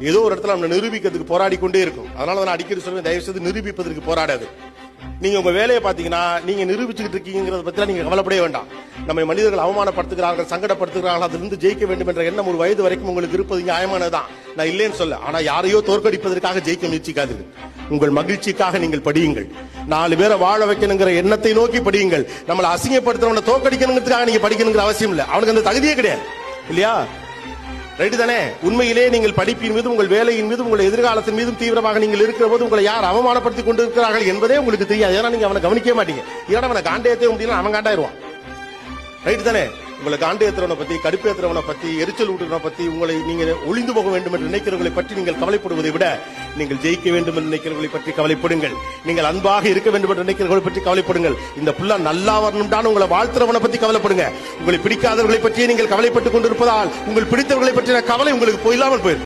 ஏதோ ஒரு இடத்துல நம்ம நிரூபிக்கிறதுக்கு போராடி கொண்டே இருக்கும். அதனால நான் அடிக்கடி சொல்லுவேன், தயவு செய்து நிரூபிப்பதற்கு போராடாது. நீங்க உங்க வேலையை பாத்தீங்கன்னா நீங்க நிரூபிச்சுக்கிட்டு இருக்கீங்கிறத பத்தி நீங்க கவலைப்படவே வேண்டாம். நம்ம மனிதர்கள் அவமானப்படுத்துகிறார்கள், சங்கடப்படுத்துகிறார்கள், அதிலிருந்து ஜெயிக்க வேண்டும் என்ற எண்ணம் ஒரு வயது வரைக்கும் உங்களுக்கு இருப்பது நியாயமானதுதான், நான் இல்லைன்னு சொல்ல. ஆனா யாரையோ தோற்கடிப்பதற்காக ஜெயிக்க முயற்சிக்காதீர்கள். உங்கள் மகிழ்ச்சிக்காக நீங்கள் படியுங்கள். 4 பேரை வாழ வைக்கணுங்கிற எண்ணத்தை நோக்கி படியுங்கள். நம்மளை அசிங்கப்படுத்துறவனை தோற்கடிக்கணுங்கிறதுக்காக நீங்க படிக்கணுங்கிற அவசியம் இல்லை. அவனுக்கு அந்த தகுதியே கிடையாது, இல்லையா? ரைட்டு தானே? உண்மையிலே நீங்கள் படிப்பின் மீதும் உங்கள் வேலையின் மீதும் உங்கள் எதிர்காலத்தின் மீதும் தீவிரமாக நீங்கள் இருக்கிற போது உங்களை யார் அவமானப்படுத்திக் கொண்டு இருக்கிறார்கள் என்பதே உங்களுக்கு தெரியாது. ஏன்னா நீங்க அவனை கவனிக்க மாட்டீங்க. ஏன்னா அவனை காண்டேத்தே முடியல, அவன் காண்டாயிருவான். ரைட்டு தானே? உங்களை காண்டேத்துறவனை பத்தி, கடுப்பேத்துறவனை பத்தி, எரிச்சல் ஊட்டுறவனை பத்தி, உங்களை நீங்க ஒளிந்து போக வேண்டும் என்று நினைக்கிறவர்களை பற்றி நீங்கள் கவலைப்படுவதை விட நீங்கள் ஜெயிக்க வேண்டும் என்று நினைக்கிறவர்களை பற்றி கவலைப்படுங்கள். நீங்கள் அன்பாக இருக்க வேண்டும் என்று நினைக்கிறவர்களை பற்றி கவலைப்படுங்கள். இந்த புள்ள நல்லா வரணும்டான்னு உங்களை வாழ்த்துறவனை பத்தி கவலைப்படுங்க. உங்களை பிடிக்காதவர்களை பற்றியே நீங்கள் கவலைப்பட்டுக் கொண்டிருப்பதால் உங்கள் பிடித்தவர்களை பற்றின கவலை உங்களுக்கு போயில்லாமல் போயிடும்.